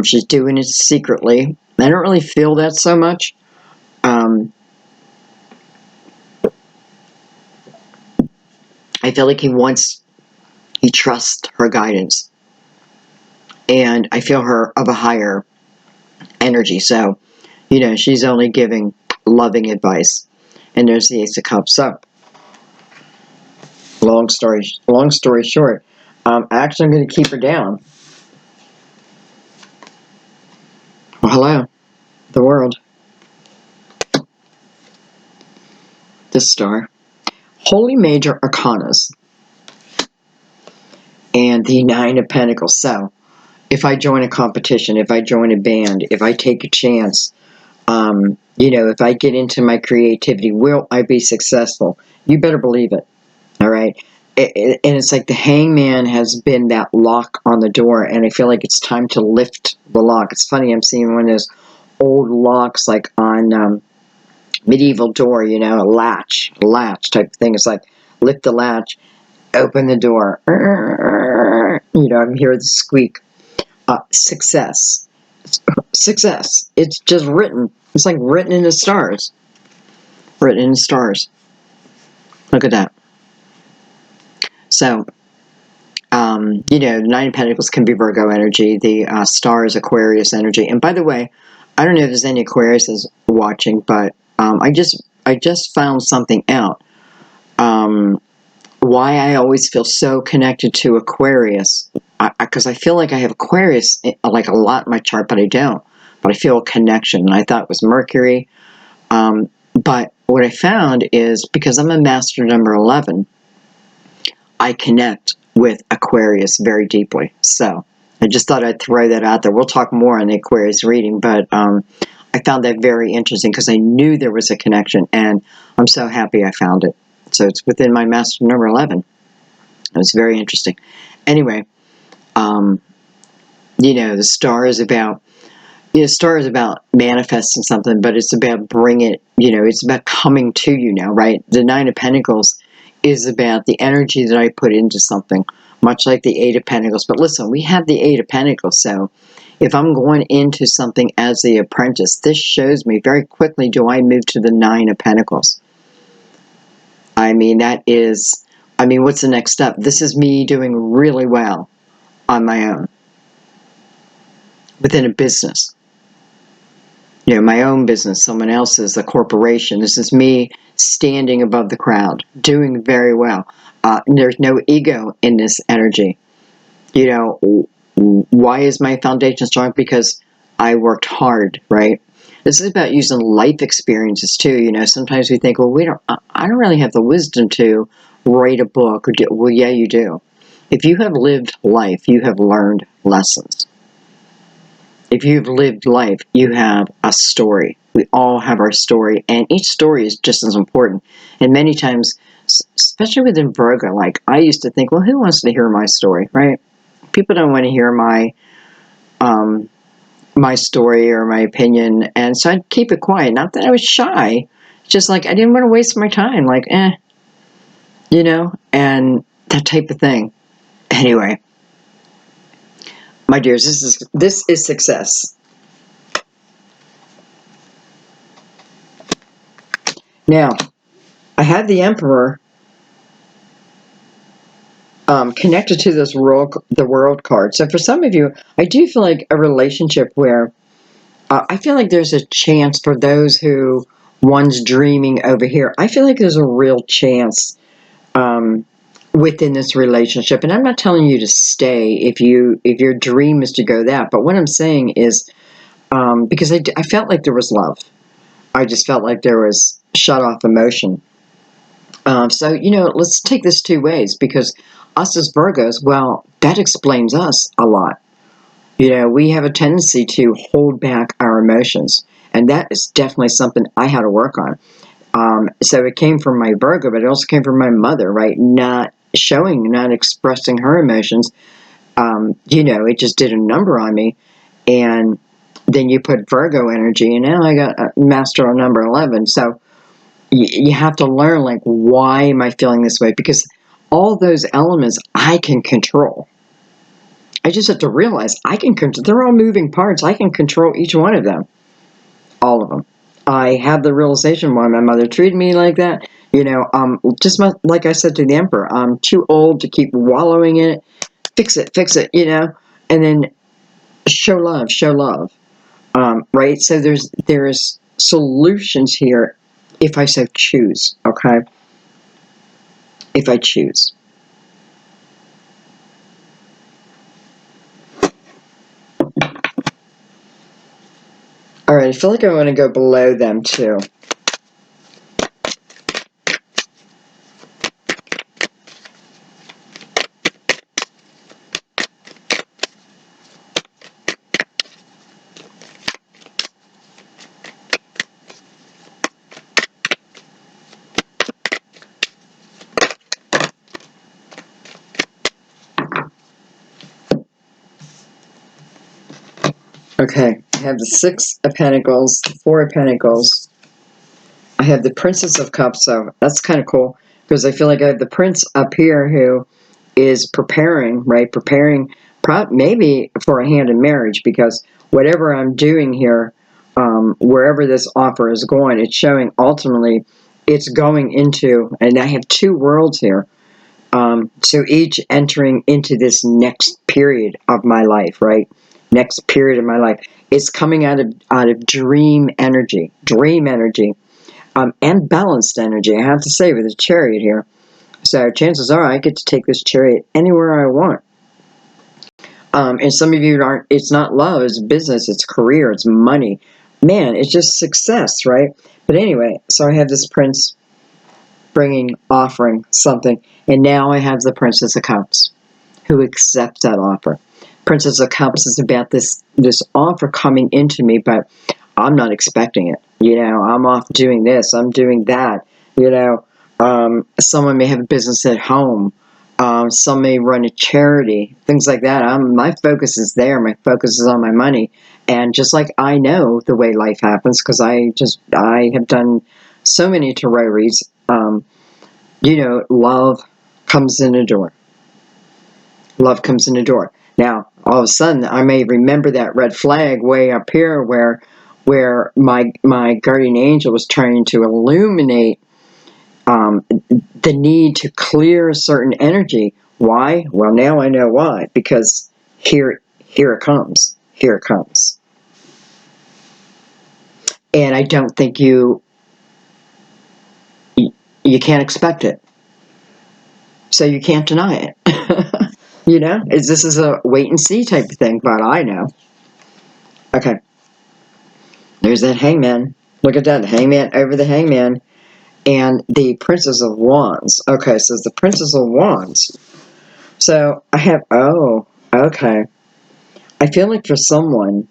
A: She's doing it secretly. I don't really feel that so much. I feel like he trusts her guidance. And I feel her of a higher energy. So, you know, she's only giving loving advice. And there's the Ace of Cups. So, long story short, actually I'm going to keep her down. Well, hello, the world. This star. Holy Major Arcanas. And the 9 of Pentacles. So, if I join a competition, if I join a band, if I take a chance, you know, if I get into my creativity, will I be successful? You better believe it. All right. And it's like the Hangman has been that lock on the door, and I feel like it's time to lift the lock. It's funny, I'm seeing one of those old locks like on medieval door, you know, a latch type of thing. It's like lift the latch, open the door. You know, I'm hearing the squeak. Success. Success. It's just written. It's like written in the stars. Written in the stars. Look at that. So, you know, the 9 of Pentacles can be Virgo energy. The star is Aquarius energy. And by the way, I don't know if there's any Aquariuses watching, but I just found something out. Why I always feel so connected to Aquarius, because I feel like I have Aquarius like a lot in my chart, but I don't. But I feel a connection, and I thought it was Mercury. But what I found is, because I'm a master number 11, I connect with Aquarius very deeply. So I just thought I'd throw that out there. We'll talk more on the Aquarius reading, but I found that very interesting because I knew there was a connection, and I'm so happy I found it. So it's within my master number 11. It was very interesting. Anyway, you know, the star is about, you know, star is about manifesting something, but it's about bringing it, you know, it's about coming to you now, right? The 9 of Pentacles is about the energy that I put into something, much like the 8 of Pentacles. But listen, we have the 8 of Pentacles, so, If I'm going into something as the apprentice, this shows me very quickly, do I move to the Nine of Pentacles? I mean, what's the next step? This is me doing really well on my own within a business. My own business, someone else's, a corporation. This is me standing above the crowd, doing very well. There's no ego in this energy. Why is my foundation strong? Because I worked hard, right? This is about using life experiences too. Sometimes we think, well, I don't really have the wisdom to write a book. Well, yeah, you do. If you have lived life, you have learned lessons. If you've lived life, you have a story. We all have our story, and each story is just as important. And many times, especially within Virgo, like I used to think, well, who wants to hear my story, right? People don't want to hear my story or my opinion, and so I'd keep it quiet. Not that I was shy, just like I didn't want to waste my time, like, and that type of thing. Anyway, my dears, this is success. Now, I have the Emperor connected to the world card. So for some of you, I do feel like a relationship where I feel like there's a chance for those who one's dreaming over here. I feel like there's a real chance within this relationship. And I'm not telling you to stay if your dream is to go that. But what I'm saying is because I felt like there was love. I just felt like there was shut off emotion. So, let's take this two ways, because us as Virgos, well, that explains us a lot. We have a tendency to hold back our emotions, and that is definitely something I had to work on. So it came from my Virgo, but it also came from my mother, right? Not expressing her emotions. It just did a number on me. And then you put Virgo energy, and now I got a master on number 11. So you have to learn, like, why am I feeling this way? Because all those elements I can control. I just have to realize I can control. They're all moving parts. I can control each one of them. All of them. I had the realization why my mother treated me like that. Like I said to the Emperor, I'm too old to keep wallowing in it. Fix it, and then show love. Right? So there's solutions here if I so choose, okay? If I choose. All right, I feel like I want to go below them too. Okay, I have the Six of Pentacles, the Four of Pentacles. I have the Princess of Cups, so that's kind of cool, because I feel like I have the Prince up here who is preparing, right? Preparing maybe for a hand in marriage, because whatever I'm doing here, wherever this offer is going, it's showing ultimately it's going into, and I have two worlds here. So each entering into this next period of my life, right? Next period of my life. It's coming out of dream energy, and balanced energy, I have to say, with the Chariot here. So chances are I get to take this Chariot anywhere I want. And some of you aren't, it's not love, it's business, it's career, it's money. Man, it's just success, right? But anyway, so I have this Prince offering something, and now I have the Princess of Cups who accepts that offer. Princess of Cups is about this offer coming into me, but I'm not expecting it. I'm off doing this, I'm doing that. Someone may have a business at home. Some may run a charity, things like that. My focus is there. My focus is on my money. And just like I know the way life happens, because I have done so many tarot reads, love comes in the door. Love comes in the door. Now, all of a sudden, I may remember that red flag way up here where my guardian angel was trying to illuminate the need to clear a certain energy. Why? Well, now I know why. Because here it comes. Here it comes. And I don't think you can't expect it. So you can't deny it. This is a wait and see type of thing, but I know. Okay. There's that hangman. Look at that. The hangman over the hangman. And the Princess of Wands. Okay, so it's the Princess of Wands. So I have, oh, okay. I feel like for someone,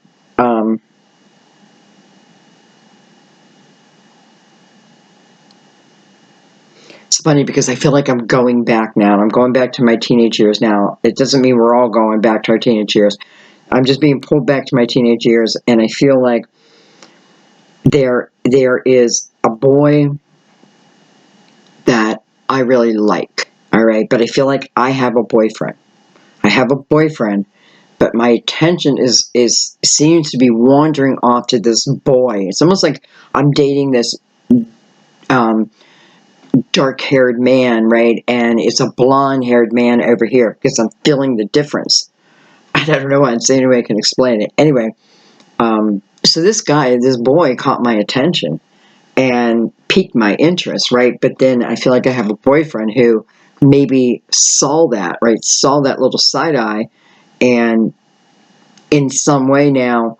A: it's funny because I feel like I'm going back now. I'm going back to my teenage years now. It doesn't mean we're all going back to our teenage years. I'm just being pulled back to my teenage years, and I feel like there is a boy that I really like, all right? But I feel like I have a boyfriend. But my attention seems to be wandering off to this boy. It's almost like I'm dating this dark-haired man, right? And it's a blonde-haired man over here because I'm feeling the difference. I don't know why. It's the only way I can explain it. Anyway, so this boy caught my attention and piqued my interest, right? But then I feel like I have a boyfriend who maybe saw that, right? Saw that little side eye, and in some way now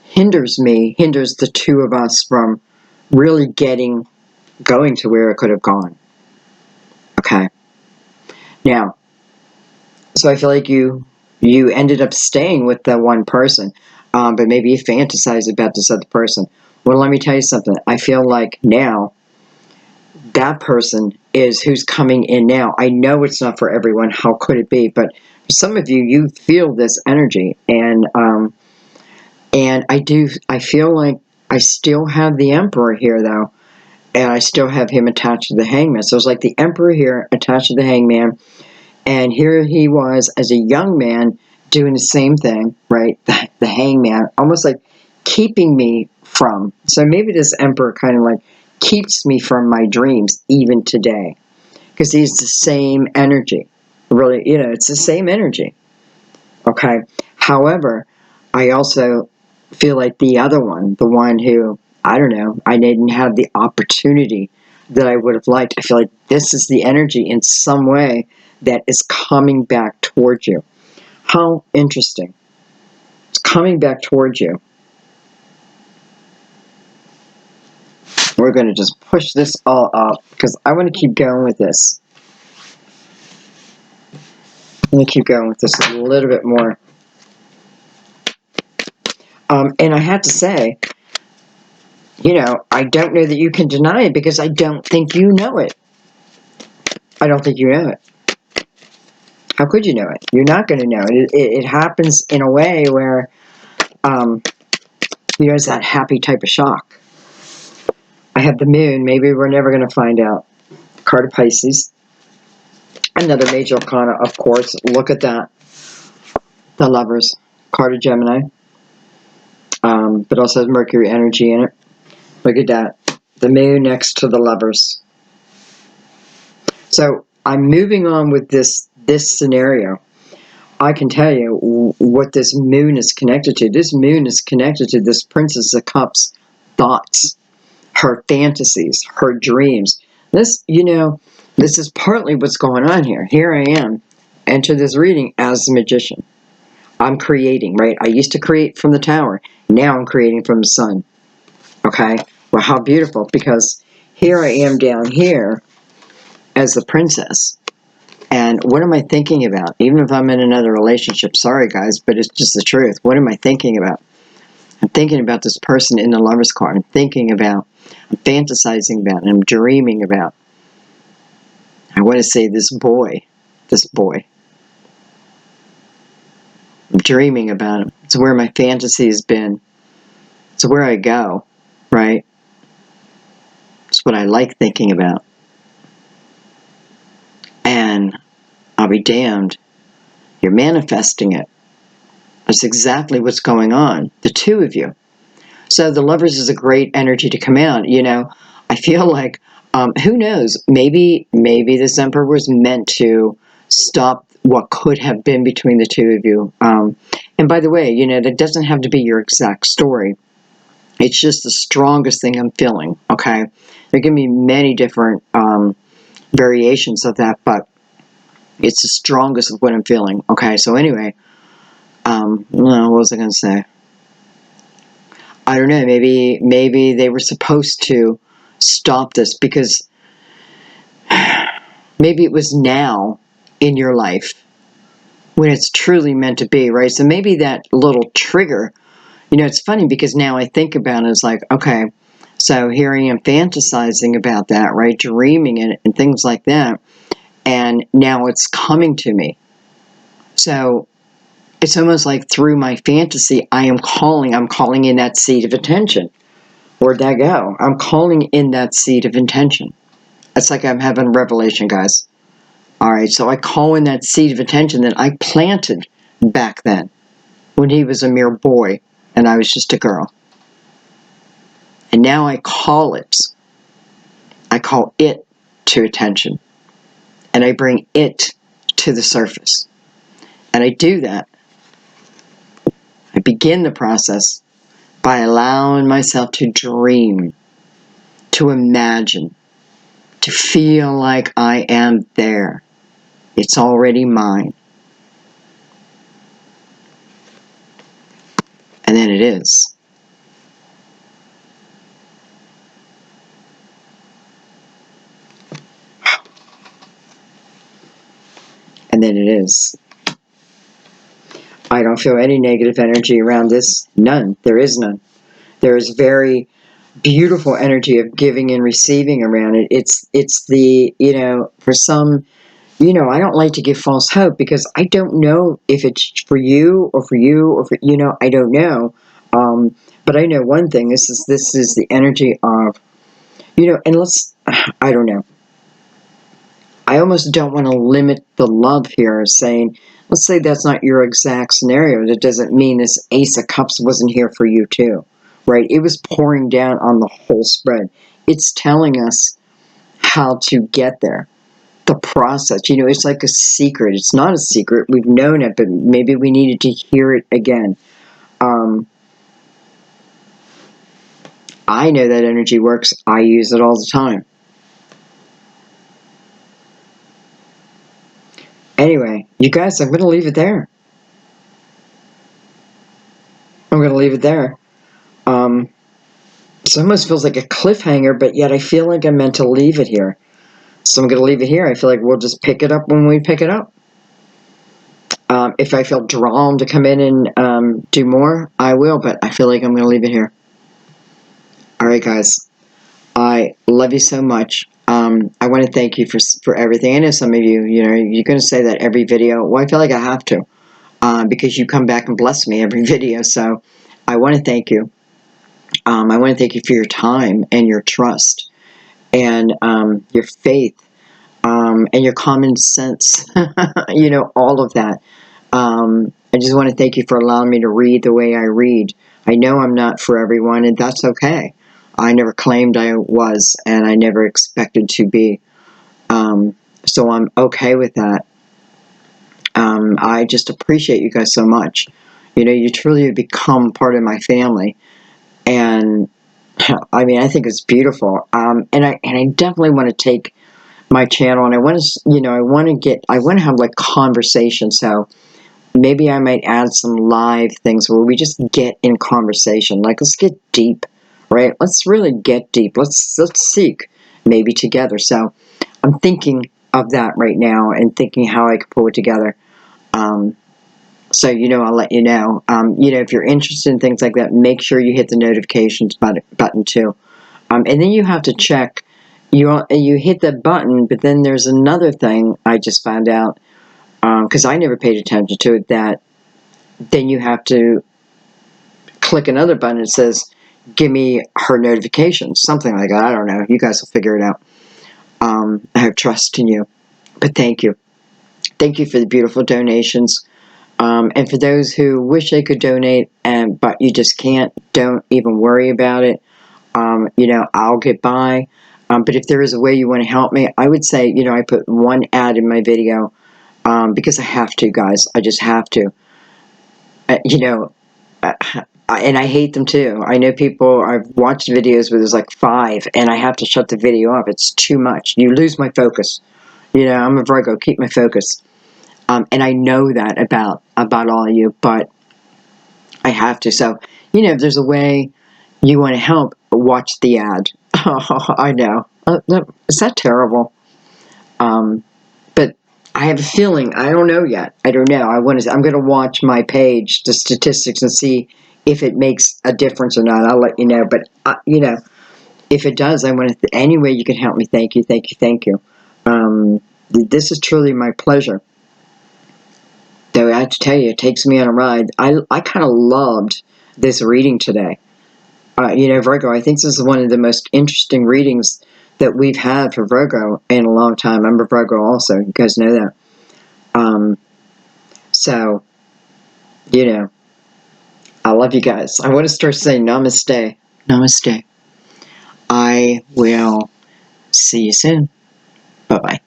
A: hinders the two of us from really going to where it could have gone. Okay. Now, so I feel like you ended up staying with the one person, but maybe you fantasize about this other person. Well, let me tell you something. I feel like now that person is who's coming in now. I know it's not for everyone. How could it be? But for some of you, you feel this energy, and I feel like I still have the Emperor here, though, and I still have him attached to the Hangman. So it's like the Emperor here attached to the Hangman, and here he was as a young man doing the same thing, right? The Hangman, almost like keeping me from. So maybe this Emperor kind of like keeps me from my dreams even today, because he's the same energy. Really, it's the same energy. Okay. However, I also feel like the other one, the one who, I don't know, I didn't have the opportunity that I would have liked. I feel like this is the energy in some way that is coming back towards you. How interesting. It's coming back towards you. We're going to just push this all up because I want to keep going with this. Let me keep going with this a little bit more. And I have to say, I don't know that you can deny it because I don't think you know it. I don't think you know it. How could you know it? You're not going to know it. It happens in a way where, it's that happy type of shock. I have the moon. Maybe we're never going to find out. Card of Pisces. Another major arcana, of course. Look at that. The Lovers. Card of Gemini. But also has Mercury energy in it. Look at that. The moon next to the Lovers. So I'm moving on with this scenario. I can tell you what this moon is connected to. This moon is connected to this Princess of Cups thoughts, her fantasies, her dreams. This is partly what's going on here. Here I am, enter this reading as a magician. I'm creating, right? I used to create from the tower. Now I'm creating from the sun. Okay? Well, how beautiful, because here I am down here as the princess. And what am I thinking about? Even if I'm in another relationship, sorry guys, but it's just the truth. What am I thinking about? I'm thinking about this person in the Lover's card. I'm fantasizing about, and I'm dreaming about. I want to say this boy. I'm dreaming about him. It's where my fantasy has been. It's where I go, right? It's what I like thinking about. And I'll be damned. You're manifesting it. That's exactly what's going on, the two of you. So the Lovers is a great energy to come out. You know, I feel like, who knows, maybe this Emperor was meant to stop what could have been between the two of you. And by the way, you know, that doesn't have to be your exact story. It's just the strongest thing I'm feeling, okay? There can be many different variations of that, but it's the strongest of what I'm feeling, okay? So anyway, what was I going to say? I don't know, maybe they were supposed to stop this because maybe it was now in your life when it's truly meant to be, right? So maybe that little trigger, you know, it's funny because now I think about it, it's like, okay, so here I am fantasizing about that, right? Dreaming it and things like that. And now it's coming to me. So it's almost like through my fantasy, I'm calling in that seed of attention. Where'd that go? I'm calling in that seed of intention. It's like I'm having a revelation, guys. All right, so I call in that seed of attention that I planted back then when he was a mere boy and I was just a girl. And now I call it to attention. And I bring it to the surface. And I do that. I begin the process by allowing myself to dream, to imagine, to feel like I am there. It's already mine. And then it is. And then it is. I don't feel any negative energy around this. None. There is none. There is very beautiful energy of giving and receiving around it. It's the, you know, for some, you know, I don't like to give false hope because I don't know if it's for you or for you or for, you know, I don't know. But I know one thing, this is the energy of, you know, and I don't know. I almost don't want to limit the love here, saying, let's say that's not your exact scenario. That doesn't mean this Ace of Cups wasn't here for you too, right? It was pouring down on the whole spread. It's telling us how to get there. The process, you know, it's like a secret. It's not a secret. We've known it, but maybe we needed to hear it again. I know that energy works. I use it all the time. Anyway, you guys, I'm going to leave it there. I'm going to leave it there. It almost feels like a cliffhanger, but yet I feel like I'm meant to leave it here. So I'm going to leave it here. I feel like we'll just pick it up when we pick it up. If I feel drawn to come in and do more, I will, but I feel like I'm going to leave it here. All right, guys. I love you so much. I want to thank you for everything. I know some of you, you know, you're going to say that every video. Well, I feel like I have to because you come back and bless me every video. So I want to thank you. I want to thank you for your time and your trust and your faith and your common sense. You know, all of that. I just want to thank you for allowing me to read the way I read. I know I'm not for everyone, and that's okay. I never claimed I was, and I never expected to be. So I'm okay with that. I just appreciate you guys so much. You know, you truly have become part of my family. And I mean, I think it's beautiful. And I definitely want to take my channel and I want to, you know, I want to have like conversation. So maybe I might add some live things where we just get in conversation. Like, let's get deep, right? Let's really get deep. Let's seek maybe together. So I'm thinking of that right now and thinking how I could pull it together. So, you know, I'll let you know. You know, if you're interested in things like that, make sure you hit the notifications button too. And then you have to check. You hit the button, but then there's another thing I just found out, because I never paid attention to it, that then you have to click another button that says, give me her notifications, something like that. I don't know. You guys will figure it out. I have trust in you. But thank you. Thank you for the beautiful donations. And for those who wish they could donate, but you just can't, don't even worry about it. You know, I'll get by. But if there is a way you want to help me, I would say, you know, I put one ad in my video because I have to, guys. I just have to. You know, and I hate them too. I know people, I've watched videos where there's like 5, and I have to shut the video off. It's too much. You lose my focus. You know, I'm a Virgo. Keep my focus. And I know that about all of you, but I have to. So, you know, if there's a way you want to help, watch the ad. Oh, I know. Is that terrible? But I have a feeling. I don't know yet. I don't know. I'm going to watch my page, the statistics, and see if it makes a difference or not. I'll let you know. But you know, if it does, I want to. Any way you can help me, thank you, thank you, thank you. This is truly my pleasure. Though I have to tell you, it takes me on a ride. I kind of loved this reading today. You know, Virgo, I think this is one of the most interesting readings that we've had for Virgo in a long time. I'm a Virgo also. You guys know that. So, you know, I love you guys. I want to start saying namaste. Namaste. I will see you soon. Bye-bye.